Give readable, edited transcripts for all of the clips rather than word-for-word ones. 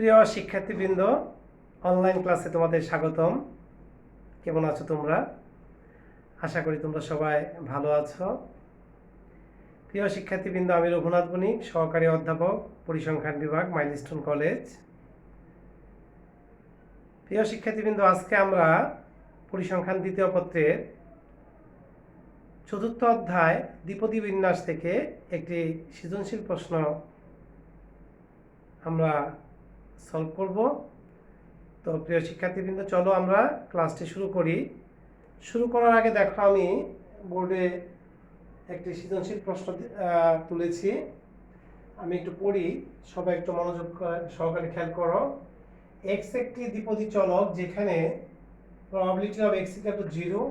প্রিয় শিক্ষার্থীবৃন্দ, অনলাইন ক্লাসে তোমাদের স্বাগতম। কেমন আছো তোমরা? আশা করি তোমরা সবাই ভালো আছো। প্রিয় শিক্ষার্থীবৃন্দ, আমি রঘুনাথ বণিক, সহকারী অধ্যাপক, পরিসংখ্যান বিভাগ, মাইলস্টোন কলেজ। প্রিয় শিক্ষার্থীবৃন্দ, আজকে আমরা পরিসংখ্যান দ্বিতীয় পত্রের চতুর্থ অধ্যায় দ্বিপদী বিন্যাস থেকে একটি সৃজনশীল প্রশ্ন আমরা সলভ করব। তো প্রিয় শিক্ষার্থীবৃন্দ, চলো আমরা ক্লাসটি শুরু করি। শুরু করার আগে দেখো, আমি বোর্ডে একটি সৃজনশীল প্রশ্ন তুলেছি। আমি একটু পড়ি, সবাই একটু মনোযোগ সহকারে খেয়াল করো। x একটি দ্বিপদী চলক যেখানে probability of x equal to 0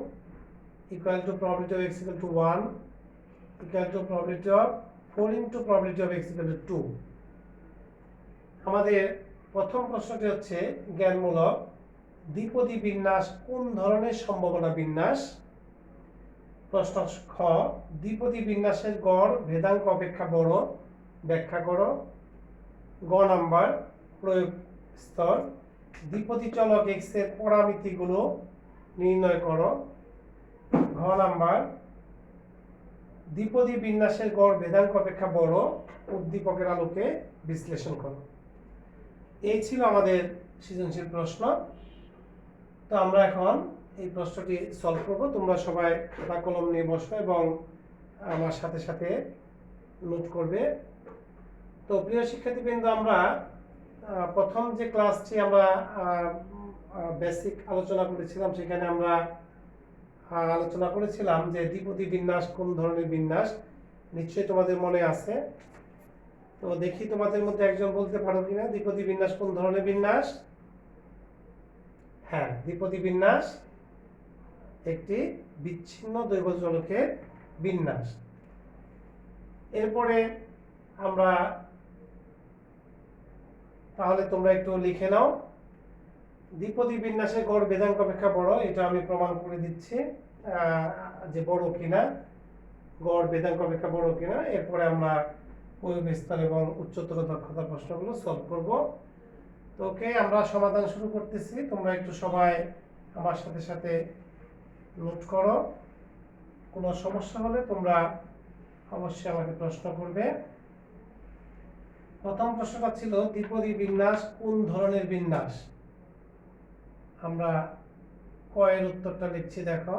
equal to probability of x equal to 1 equal to probability of 4 into probability of x equal to 2। আমাদের প্রথম প্রশ্নটি হচ্ছে জ্ঞানমূলক। দ্বিপদী বিন্যাস কোন ধরনের সম্ভাবনা বিন্যাস? প্রশ্ন খ, দ্বিপদী বিন্যাসের গড় ভেদাঙ্ক অপেক্ষা বড়, ব্যাখ্যা করো। গ নাম্বার, প্রয়োগ স্তর। দ্বিপদী চলক x এর পরামিতিগুলো নির্ণয় করো। ঘ নাম্বার, দ্বিপদী বিন্যাসের গড় ভেদাঙ্ক অপেক্ষা বড়, উদ্দীপকের আলোকে বিশ্লেষণ করো। এই ছিল আমাদের সৃজনশীল প্রশ্ন। তো আমরা এখন এই প্রশ্নটি সলভ করব। তোমরা সবাই খাতা কলম নিয়ে বসো এবং আমার সাথে সাথে নোট করবে। তো প্রিয় শিক্ষার্থীবৃন্দ, আমরা প্রথম যে ক্লাসটি আমরা বেসিক আলোচনা করেছিলাম, সেখানে আমরা আলোচনা করেছিলাম যে দ্বিপদী বিন্যাস কোন ধরনের বিন্যাস। নিশ্চয়ই তোমাদের মনে আছে। তো দেখি তোমাদের মধ্যে একজন বলতে পারো কিনা দ্বিপদী বিন্যাস কোন ধরনের বিন্যাস? হ্যাঁ, দ্বিপদী বিন্যাস একটি বিচ্ছিন্ন দৈর্ঘ্য চলকের বিন্যাস। এরপরে আমরা তাহলে তোমরা একটু লিখে নাও, দ্বিপদী বিন্যাসের গড় ভেদাঙ্ক অপেক্ষা বড়। এটা আমি প্রমাণ করে দিচ্ছি যে বড় কিনা, গড় ভেদাঙ্ক অপেক্ষা বড় কিনা। এরপরে আমরা প্রয়োগ স্তর এবং উচ্চতর দক্ষতা প্রশ্নগুলো সলভ করব। তো ওকে, আমরা সমাধান শুরু করতেছি। তোমরা একটু সবাই আমার সাথে সাথে নোট করো। কোনো সমস্যা হলে তোমরা অবশ্যই আমাকে প্রশ্ন করবে। প্রথম প্রশ্নটা ছিল দ্বিপদী বিন্যাস কোন ধরনের বিন্যাস। আমরা ক এর উত্তরটা লিখছি, দেখো।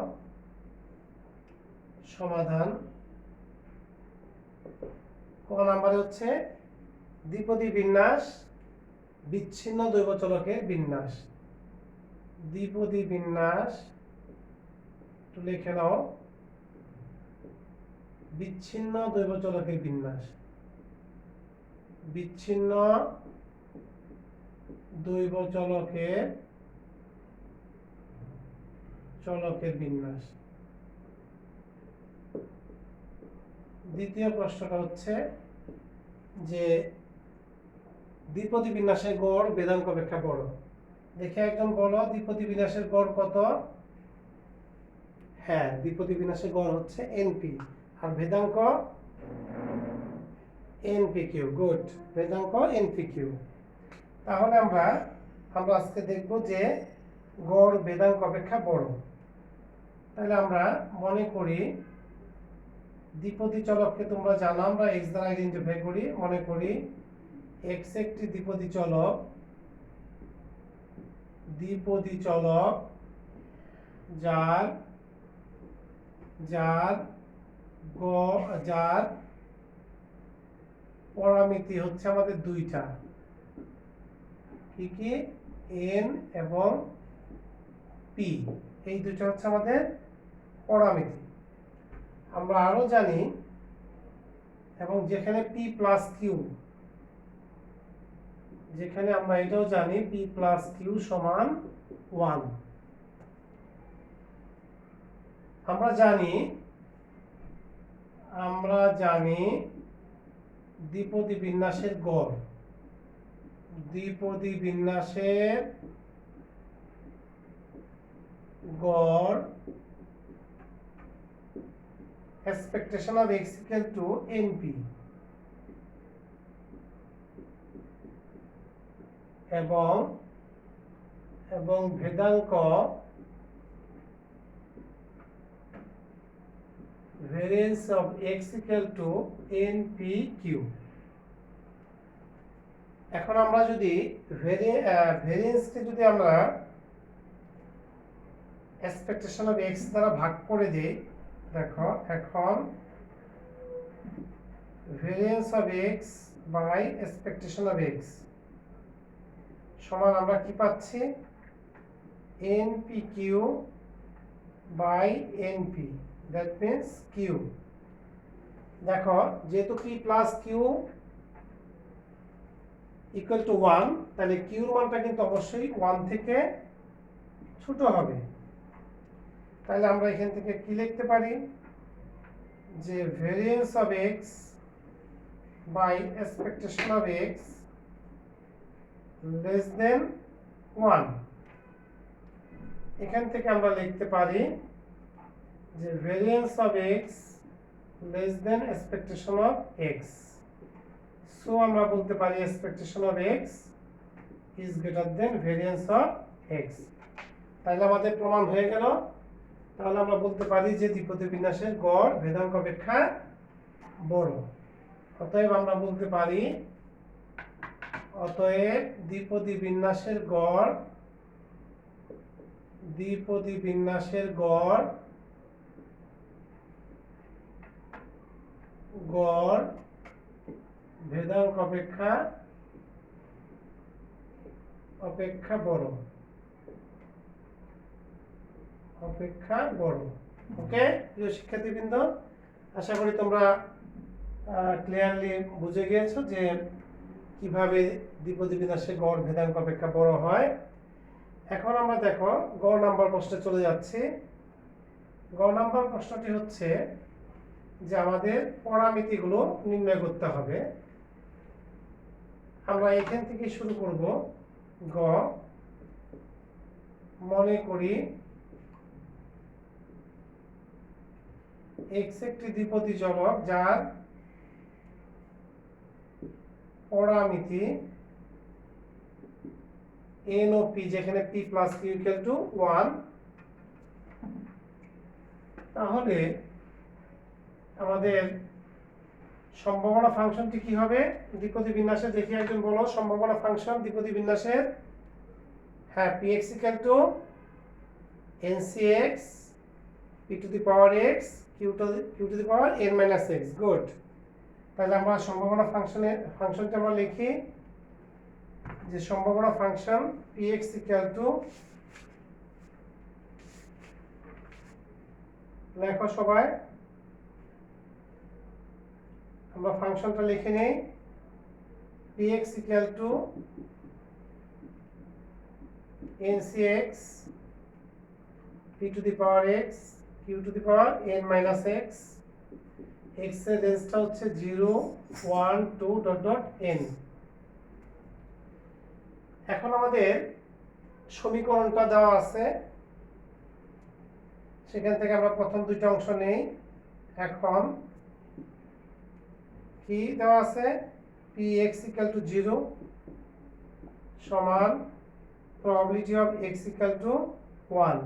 সমাধান ক নাম্বারে হচ্ছে দ্বিপদী বিন্যাস বিচ্ছিন্ন দৈর্ঘ্য চলকের বিন্যাস। দ্বিপদী বিন্যাস, একটু লিখে নাও, বিচ্ছিন্ন দৈর্ঘ্য চলকের বিন্যাস। বিচ্ছিন্ন দৈর্ঘ্য চলকের বিন্যাস। দ্বিতীয় প্রশ্নটা হচ্ছে যে দ্বিপদী বিন্যাসের গড় ভেদাঙ্ক অপেক্ষা বড়। দেখে একজন বলো, দ্বিপদী বিন্যাসের গড় কত? হ্যাঁ, দ্বিপদী বিন্যাসের গড় হচ্ছে এনপি, আর ভেদাঙ্ক এনপি কিউ। গুড, ভেদাঙ্ক এনপি কিউ। তাহলে আমরা আজকে দেখব যে গড় ভেদাঙ্ক অপেক্ষা বড়। তাহলে আমরা মনে করি দ্বিপদী চলককে তোমরা জানো আমরা x দ্বারা আইডেন্টিফাই করি। মনে করি x একটি দ্বিপদী চলক, যার পরামিতি হচ্ছে আমাদের দুইটা। কি কি? n এবং p। এই দুইটা হচ্ছে আমাদের পরামিতি। আমরা আরো জানি, এবং যেখানে p প্লাস কিউ, যেখানে আমরা এটাও জানি p প্লাস কিউ সমান 1। আমরা জানি দ্বিপদী বিন্যাসের গড়। দ্বিপদী বিন্যাসের গড় expectation of x equal to np। এবং ভেদাঙ্ক variance of x equal to npq। এখন আমরা যদি ভেরিয়েন্সকে যদি আমরা এক্সপেকটেশন অফ x দ্বারা ভাগ করে দেই, দেখো এখন variance of x by expectation of x সমান আমরা কি পাচ্ছি, npq by np, that means q। দেখো যেহেতু p plus q equal to 1, তাহলে q এর মানটা কিন্তু অবশ্যই 1 থেকে ছোট হবে। তাহলে আমরা এখান থেকে কি লিখতে পারি, যে variance of x by expectation of x less than 1। এখান থেকে আমরা লিখতে পারি যে variance of x less than expectation of x। So আমরা বলতে পারি expectation of x is greater than variance of x। তাহলে আমাদের প্রমাণ হয়ে গেল। তাহলে আমরা বলতে পারি যে দ্বিপদী বিন্যাসের গড় ভেদাঙ্ক অপেক্ষা বড়। অতএব আমরা বলতে পারি, অতএব দ্বিপদী বিন্যাসের গড় গড় ভেদাঙ্ক অপেক্ষা বড়। ওকে প্রিয় শিক্ষার্থীবৃন্দ, আশা করি তোমরা ক্লিয়ারলি বুঝে গিয়েছো যে কিভাবে দ্বিপদী বিন্যাসের গড় ভেদাঙ্ক অপেক্ষা বড় হয়। এখন আমরা দেখো গড় নাম্বার প্রশ্নে চলে যাচ্ছি। গড় নাম্বার প্রশ্নটি হচ্ছে যে আমাদের পরামিতিগুলো নির্ণয় করতে হবে। আমরা এখান থেকে শুরু করব। গ, মনে করি x একটি দ্বিপদী জলক যার পরামিতি n ও p, যেখানে p plus q equal to 1। তাহলে আমাদের সম্ভাবনা ফাংশনটি কি হবে দ্বিপদী বিন্যাসে? দেখি একজন বলো সম্ভাবনা ফাংশন দ্বিপদী বিন্যাসের। হ্যাঁ, px equal to ncx p to the power x q to the power n minus x। Good. তাহলে আমরা সম্ভাবনা ফাংশনটা আমরা লিখি যে সম্ভাবনা ফাংশন px ইকুয়াল টু, লেখো সবাই, আমরা ফাংশনটা লিখে নেই। px equal to ncx p to the power x q to the power n minus x। x এর রেঞ্জটা হচ্ছে 0 1 2 ডট ডট n। এখন আমাদের সমীকরণটা দেওয়া আছে, সেখান থেকে আমরা প্রথম দুইটা অংশ নেই। এখন কি দেওয়া আছে, px ইকুয়াল টু 0 সমান probability of x equal to 1,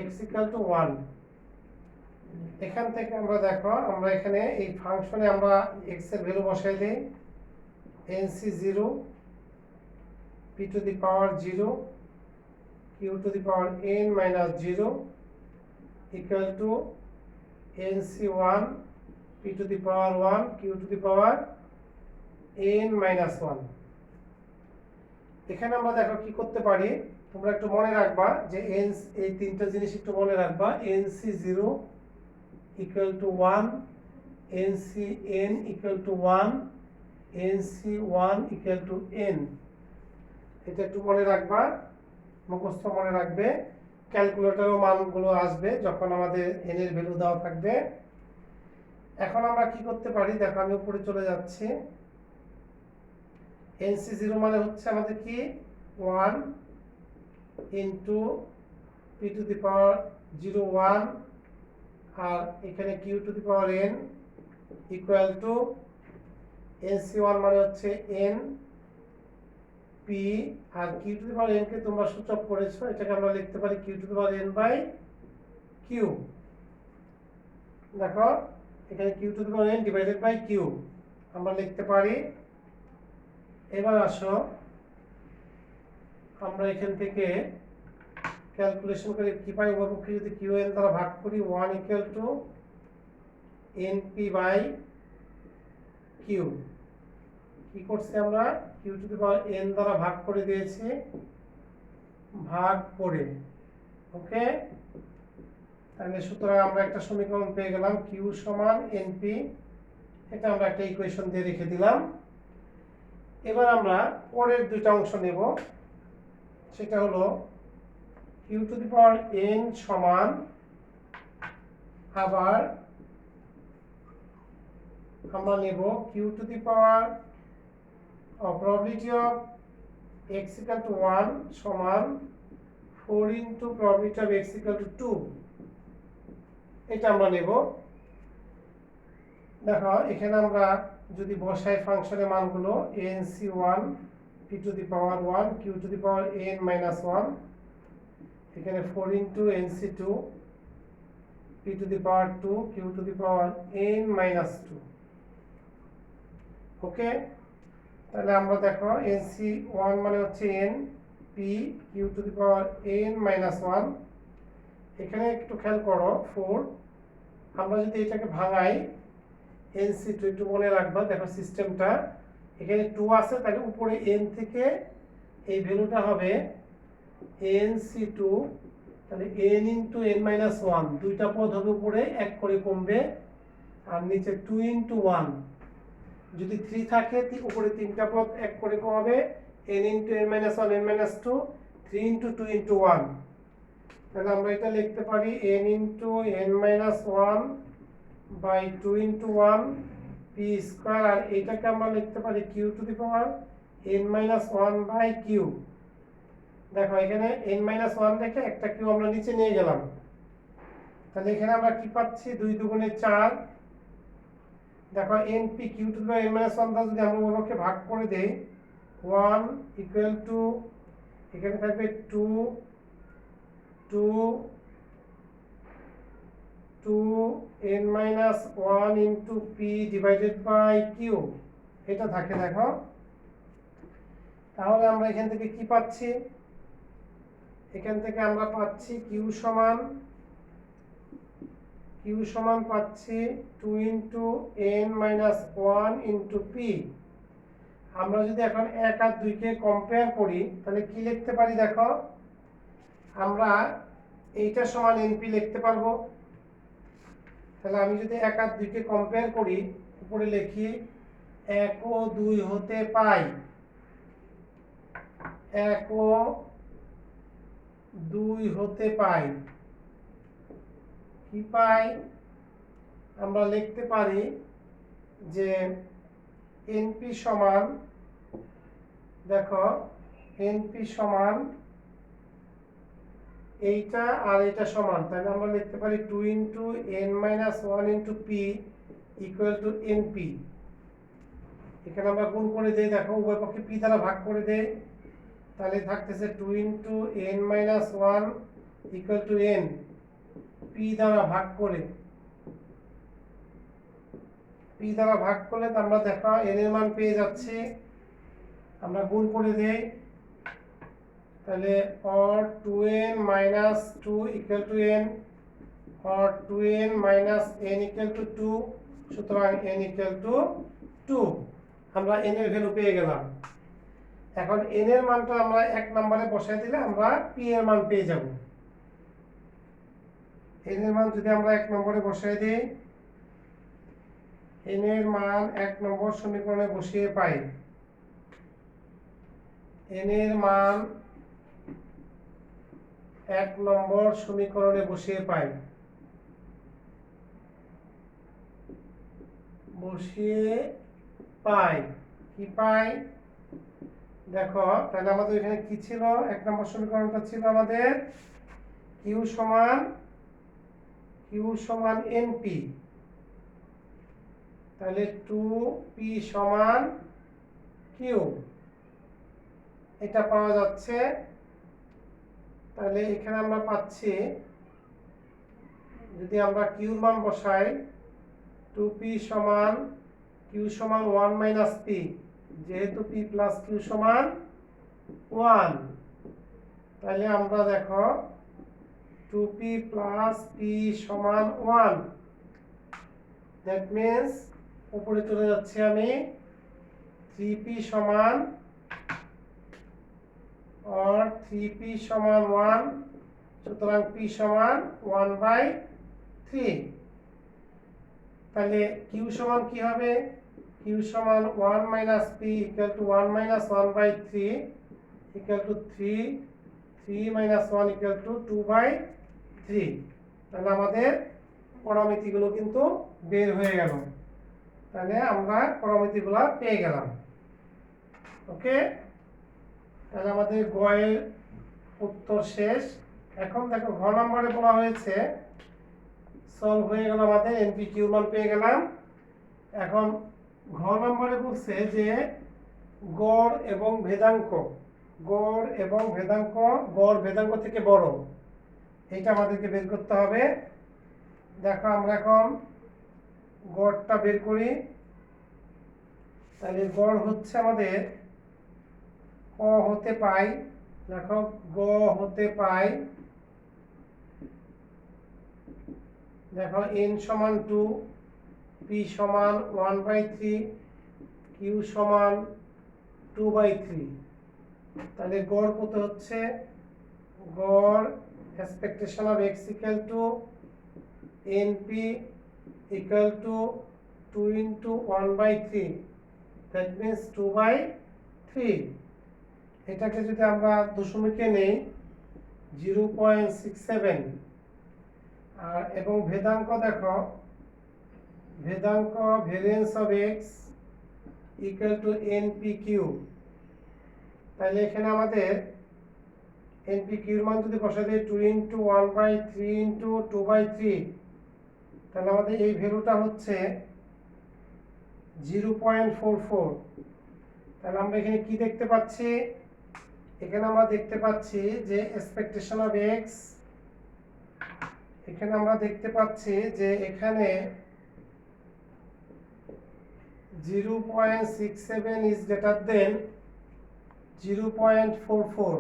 x equal to 1। এখান থেকে আমরা দেখো, আমরা এখানে এই ফাংশনে আমরা x এর ভ্যালু বসাই দেই, nc0 p to the power 0 q to the power n minus 0 equal to nc1 p to the power 1 q to the power n minus 1। এখানে আমরা দেখো কি করতে পারি, তোমরা একটু মনে রাখবা যে এই তিনটা জিনিস একটু মনে রাখবা। nc0 equal to 1, ncn equal to 1, nc1 equal to n। এটা একটু মনে রাখবা, মুখস্থ মনে রাখবে। ক্যালকুলেটরেও মানগুলো আসবে যখন আমাদের n এর ভ্যালু দেওয়া থাকবে। এখন আমরা কি করতে পারি, দেখো আমি উপরে চলে যাচ্ছি। nc0 মানে হচ্ছে আমাদের কি 1 into p to the power 0 1, আর এখানে q to the power n equal to nc1 মানে হচ্ছে n পি, আর Q to the power N কে তোমরা সূচক করেছো, এটাকে আমরা লিখতে পারি Q to the power N by Q. দেখো এখানে Q to the power N divided by Q আমরা লিখতে পারি। এবার আসো আমরা এখান থেকে ক্যালকুলেশন করে কি পাই, উভয়পক্ষে যদি কিউ এন দ্বারা ভাগ করি 1 equal to N P by Q. কি করছি আমরা, Q to the power N দ্বারা ভাগ করে দিয়েছি, ভাগ করে। ওকে, তাহলে সুতরাং আমরা একটা সমীকরণ পেয়ে গেলাম কিউ সমান এনপি। এটা আমরা একটা ইকুয়েশন দিয়ে রেখে দিলাম। এবার আমরা পরের দুইটা অংশ নেব, সেটা হলো Q to the power N সমান আবার আমরা নেব Q to the power probability of x equal to 1 সমান 4 into probability of x equal to 2। এটা আমরা নেব। দেখো এখানে আমরা যদি বসাই ফাংশনের মানগুলো nc1 p to the power 1 q to the power n minus 1, এখানে 4 into nc2 p to the power 2 q to the power n minus 2। ওকে, তাহলে আমরা দেখো nc1 মানে হচ্ছে n p q to the power n minus 1। এখানে একটু খেয়াল করো 4, আমরা যদি এটাকে ভাঙাই nc2 একটু মনে রাখবা, দেখো সিস্টেমটা এখানে 2 আছে, তাহলে উপরে n থেকে এই ভ্যালুটা হবে nc2, তাহলে n into n minus 1 দুইটা পদ হবে উপরে, এক করে কমবে, আর নিচে 2 into 1 যদি 3 থাকে উপরে তিনটা পদ এক করে কমাবে, n into n minus 1 n minus 2 3 into 2 into 1। তাহলে আমরা এটা লিখতে পারি n into n minus 1 by 2 into 1 p square, আর এটাকে আমরা লিখতে পারি q to the power n minus 1 by q। দেখো এখানে n minus 1 রেখে একটা q আমরা নিচে নিয়ে গেলাম, তাহলে এখানে আমরা কি পাচ্ছি 2 দুগুণে 4। দেখো np q to the power n minus 1 দ্বারা যদি আমরা উভয়পক্ষে ভাগ করে দেই 1 ইকুয়াল টু এখানে থাকবে 2 n minus 1 into p divided by q, এটা থাকে। দেখো তাহলে আমরা এখান থেকে কি পাচ্ছি, এখান থেকে আমরা পাচ্ছি q সমান পাচ্ছি 2 into n minus 1 into p। আমরা যদি এখন 1 আর 2 কে কম্পেয়ার করি তাহলে কি লিখতে পারি, দেখো আমরা এইটা সমান np লিখতে পারবো। তাহলে আমি যদি 1 আর 2 কে কম্পেয়ার করি, উপরে লিখি 1 ও 2 হতে পাই, 1 ও 2 হতে পাই, কি পাই, আমরা লিখতে পারি যে np সমান, দেখো np সমান এইটা আর এটা সমান, তাহলে আমরা লিখতে পারি 2 into n minus 1 into p equal to np। এখানে আমরা গুণ করে দেই, দেখো উভয় পক্ষে p দ্বারা ভাগ করে দেই, তাহলে থাকতেছে 2 into n minus 1 equal to n, p দ্বারা ভাগ করে, p দ্বারা ভাগ করলে তো আমরা দেখো n এর মান পেয়ে যাচ্ছি, আমরা গুণ করে দেই, তাহলে or 2n minus 2 equal to n, or 2n minus n equal to 2, সুতরাং n equal to 2। আমরা n এর ভ্যালু পেয়ে গেলাম। এখন n এর মানটা আমরা এক নম্বরে বসাই দিলে আমরা p এর মান পেয়ে যাব। n এর মান যদি আমরা এক নম্বরে বসাই দিই, n এর মান এক নম্বর সমীকরণে বসিয়ে পাই, n এর মান এক নম্বর সমীকরণে বসিয়ে পাই, কি পাই, দেখো তাহলে আমাদের এখানে কি ছিল, এক নম্বর সমীকরণটা ছিল আমাদের কিউ সমান np, তাহলে 2p সমান q, এটা পাওয়া যাচ্ছে। তাহলে এখানে আমরা পাচ্ছি, যদি আমরা কিউর মান বসাই, 2p সমান কিউ সমান 1 মাইনাস পি, যেহেতু পি প্লাস কিউ সমান 1, তাহলে আমরা দেখো 2p প্লাস পি সমান 1, দ্যাট মিন্স উপরে চলে যাচ্ছে আমি 3p সমান or 3p সমান 1, সুতরাং p সমান 1/3। তাহলে q সমান কি হবে? q সমান 1 minus p equal to 1 minus 1/3 equal to 3, 3 minus 1 equal two 2/3। তাহলে আমাদের পরামিতিগুলো কিন্তু বের হয়ে গেল। তাহলে আমরা পরামিতিগুলো পেয়ে গেলাম। ওকে, তাহলে আমাদের গ এর উত্তর শেষ। এখন দেখো ঘ নম্বরে বলা হয়েছে, সলভ হয়ে গেল, আমাদের এনপি কিউ মান পেয়ে গেলাম। এখন ঘ নম্বরে বলছে যে গড় এবং ভেদাঙ্ক, গড় এবং ভেদাঙ্ক, গড় ভেদাঙ্ক থেকে বড়, এটা আমাদেরকে বের করতে হবে। দেখো আমরা এখন গড়টা বের করি। তাহলে গড় হচ্ছে আমাদের ক হতে পাই, দেখো গ হতে পাই, দেখো n সমান 2, p সমান 1/3, q সমান 2/3। তাহলে গড় কত হচ্ছে? গড় expectation of x equal two np equal to 2 into 1/3, that means 2/3। এটাকে যদি আমরা দশমিকে নেই 0.67, আর এবং ভেদাঙ্ক দেখো, ভেদাঙ্ক variance of x equal to npq। তাহলে এখানে আমাদের npq এর মান যদি বসাই দিই 2 into 1/3 into 2/3, তাহলে আমাদের এই ভ্যালুটা হচ্ছে 0.44। তাহলে আমরা এখানে কি দেখতে পাচ্ছি? এখানে আমরা দেখতে পাচ্ছি যে এক্সপেকটেশন অফ x, এখানে আমরা দেখতে পাচ্ছি যে এখানে 0.67 is greater than 0.44,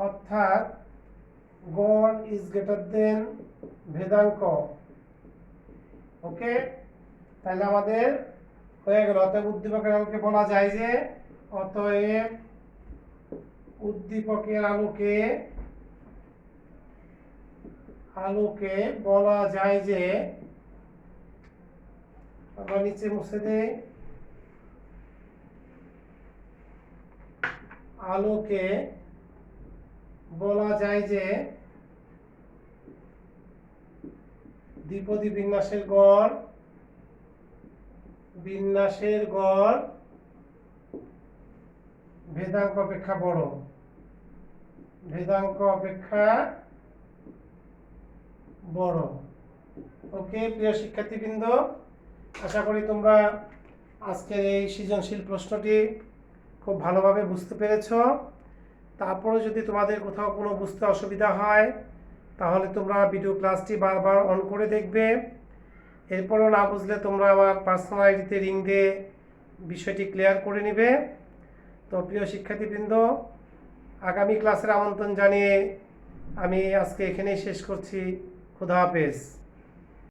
অর্থাৎ গড় is greater than ভেদাঙ্ক। ওকে, তাহলে আমাদের হয়ে গেল। অতএব উদ্দীপকের আলোকে বলা যায় যে, অতএব উদ্দীপকের আলোকে বলা যায় যে, আমরা নিচে মুছে দেই, আলোকে বলা যায় যে দ্বিপদী বিন্যাসের গড় ভেদাঙ্ক অপেক্ষা বড়, ভেদাঙ্ক অপেক্ষা বড়। ওকে প্রিয় শিক্ষার্থীবৃন্দ, আশা করি তোমরা আজকের এই সৃজনশীল প্রশ্নটি খুব ভালোভাবে বুঝতে পেরেছো। তারপরে যদি তোমাদের কোথাও কোনো বুঝতে অসুবিধা হয়, তাহলে তোমরা ভিডিও ক্লাসটি বারবার অন করে দেখবে। এরপরও না বুঝলে তোমরা আমার পার্সোনাল আইডিতে রিং দিয়ে বিষয়টি ক্লিয়ার করে নেবে। তো প্রিয় শিক্ষার্থীবৃন্দ, আগামী ক্লাসের আমন্ত্রণ জানিয়ে আমি আজকে এখানেই শেষ করছি। খুদা হাফেজ।